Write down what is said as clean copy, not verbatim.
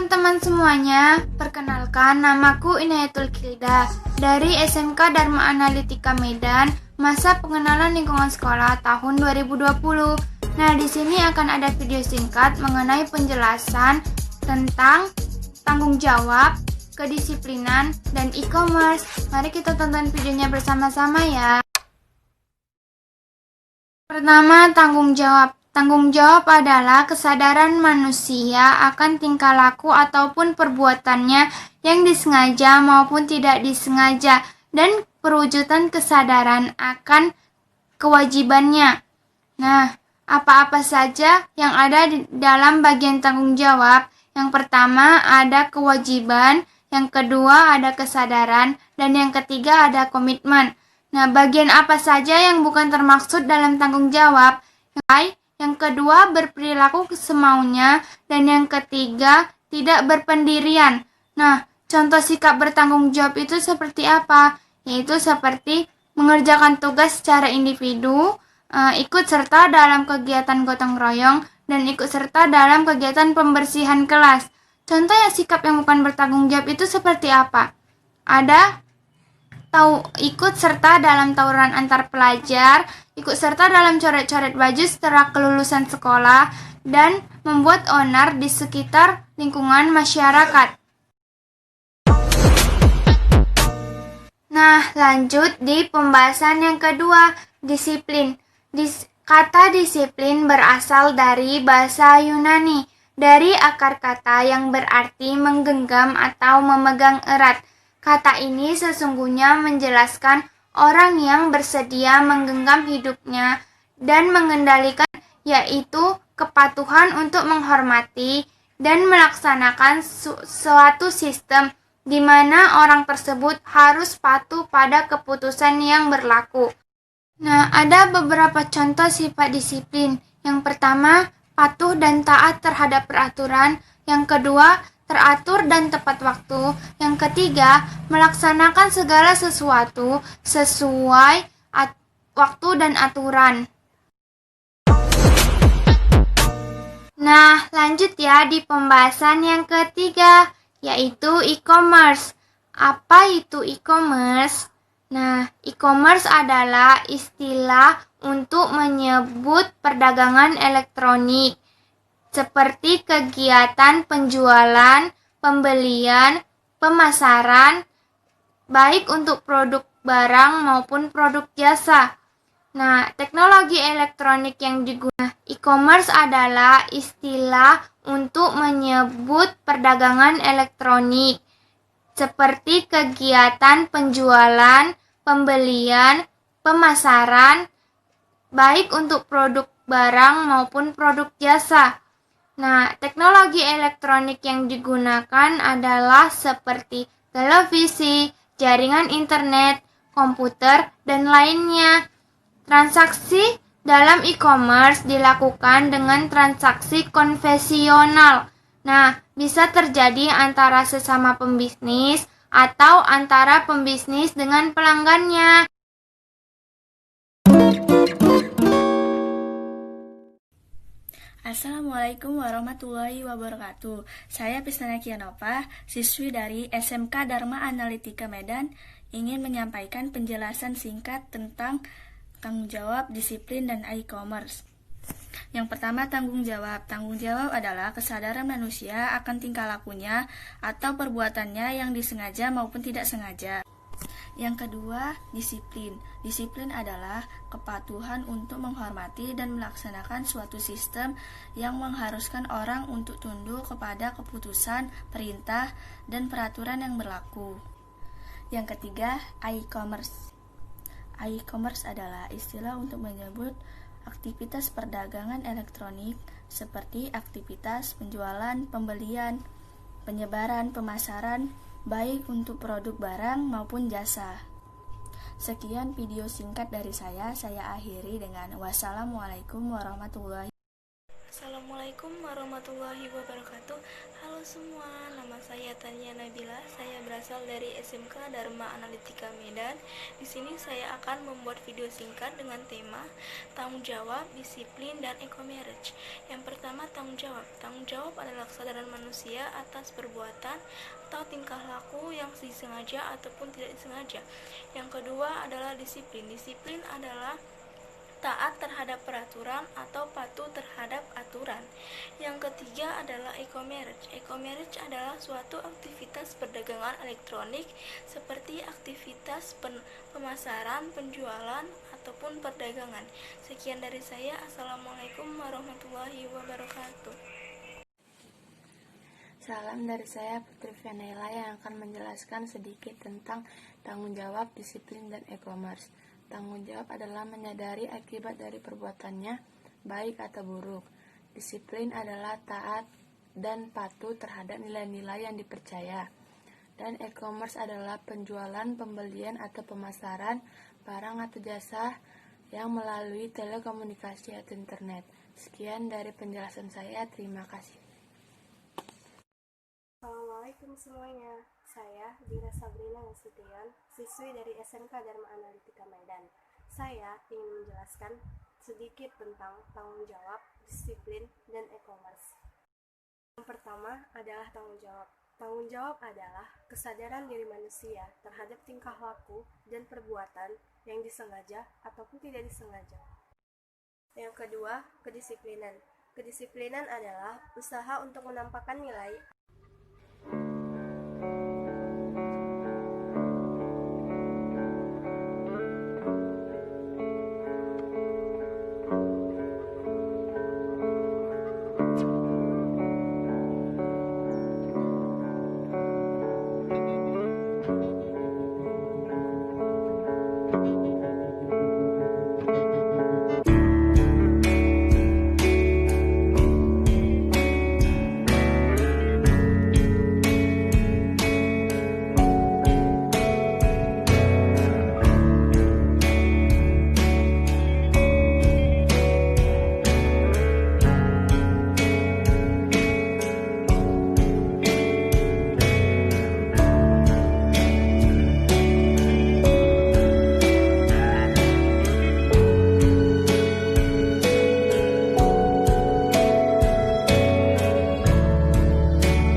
teman-teman semuanya, perkenalkan namaku Inayatul Kilda dari SMK Dharma Analitika Medan, masa pengenalan lingkungan sekolah tahun 2020. Nah, di sini akan ada video singkat mengenai penjelasan tentang tanggung jawab, kedisiplinan, dan e-commerce. Mari kita tonton videonya bersama-sama ya. Pertama, tanggung jawab. Tanggung jawab adalah kesadaran manusia akan tingkah laku ataupun perbuatannya yang disengaja maupun tidak disengaja dan perwujudan kesadaran akan kewajibannya. Nah, apa-apa saja yang ada di dalam bagian tanggung jawab? Yang pertama ada kewajiban, yang kedua ada kesadaran, dan yang ketiga ada komitmen. Nah, bagian apa saja yang bukan termaksud dalam tanggung jawab? Yang kedua, berperilaku semaunya, dan yang ketiga, tidak berpendirian. Nah, contoh sikap bertanggung jawab itu seperti apa? Yaitu seperti mengerjakan tugas secara individu, ikut serta dalam kegiatan gotong royong, dan ikut serta dalam kegiatan pembersihan kelas. Contoh sikap yang bukan bertanggung jawab itu seperti apa? Ada ikut serta dalam tawuran antar pelajar, ikut serta dalam coret-coret baju setelah kelulusan sekolah, dan membuat onar di sekitar lingkungan masyarakat. Nah, lanjut di pembahasan yang kedua, disiplin. Kata disiplin berasal dari bahasa Yunani, dari akar kata yang berarti menggenggam atau memegang erat. Kata ini sesungguhnya menjelaskan orang yang bersedia menggenggam hidupnya dan mengendalikan, yaitu kepatuhan untuk menghormati dan melaksanakan suatu sistem di mana orang tersebut harus patuh pada keputusan yang berlaku. Nah, ada beberapa contoh sifat disiplin. Yang pertama, patuh dan taat terhadap peraturan. Yang kedua, teratur dan tepat waktu. Yang ketiga, melaksanakan segala sesuatu sesuai waktu dan aturan. Nah, lanjut ya di pembahasan yang ketiga, yaitu e-commerce. Apa itu e-commerce? Nah, e-commerce adalah istilah untuk menyebut perdagangan elektronik, seperti kegiatan penjualan, pembelian, pemasaran, baik untuk produk barang maupun produk jasa. Nah, teknologi elektronik yang digunakan e-commerce adalah istilah untuk menyebut perdagangan elektronik, seperti kegiatan penjualan, pembelian, pemasaran, baik untuk produk barang maupun produk jasa. Nah, teknologi elektronik yang digunakan adalah seperti televisi, jaringan internet, komputer, dan lainnya. Transaksi dalam e-commerce dilakukan dengan transaksi konvensional. Nah, bisa terjadi antara sesama pembisnis atau antara pembisnis dengan pelanggannya. Assalamualaikum warahmatullahi wabarakatuh. Saya Pisnana Kianova, siswi dari SMK Dharma Analitika Medan, ingin menyampaikan penjelasan singkat tentang tanggung jawab, disiplin, dan e-commerce. Yang pertama, tanggung jawab. Tanggung jawab adalah kesadaran manusia akan tingkah lakunya atau perbuatannya yang disengaja maupun tidak sengaja. Yang kedua, disiplin. Disiplin adalah kepatuhan untuk menghormati dan melaksanakan suatu sistem yang mengharuskan orang untuk tunduk kepada keputusan, perintah, dan peraturan yang berlaku. Yang ketiga, e-commerce. E-commerce adalah istilah untuk menyebut aktivitas perdagangan elektronik seperti aktivitas penjualan, pembelian, penyebaran, pemasaran, baik untuk produk barang maupun jasa. Sekian video singkat dari saya akhiri dengan wassalamualaikum warahmatullahi wabarakatuh. Assalamualaikum warahmatullahi wabarakatuh. Halo semua, nama saya Tania Nabila. Saya berasal dari SMK Dharma Analitika Medan. Di sini saya akan membuat video singkat dengan tema tanggung jawab, disiplin, dan eco-marriage. Yang pertama, tanggung jawab. Tanggung jawab adalah kesadaran manusia atas perbuatan atau tingkah laku yang disengaja ataupun tidak disengaja. Yang kedua adalah disiplin. Disiplin adalah taat terhadap peraturan atau patuh terhadap aturan. Yang ketiga adalah eco-marriage. Eco-marriage adalah suatu aktivitas perdagangan elektronik seperti aktivitas pemasaran, penjualan, ataupun perdagangan. Sekian dari saya. Assalamualaikum warahmatullahi wabarakatuh. Salam dari saya Putri Vianela yang akan menjelaskan sedikit tentang tanggung jawab, disiplin, dan e-commerce. Tanggung jawab adalah menyadari akibat dari perbuatannya, baik atau buruk. Disiplin adalah taat dan patuh terhadap nilai-nilai yang dipercaya. Dan e-commerce adalah penjualan, pembelian, atau pemasaran barang atau jasa yang melalui telekomunikasi atau internet. Sekian dari penjelasan saya, terima kasih. Assalamualaikum semuanya, saya Dira Sabrina Nasution, siswi dari SMK Dharma Analitika Medan. Saya ingin menjelaskan sedikit tentang tanggung jawab, disiplin, dan e-commerce. Yang pertama adalah tanggung jawab. Tanggung jawab adalah kesadaran diri manusia terhadap tingkah laku dan perbuatan yang disengaja ataupun tidak disengaja. Yang kedua, kedisiplinan. Kedisiplinan adalah usaha untuk menampakkan nilai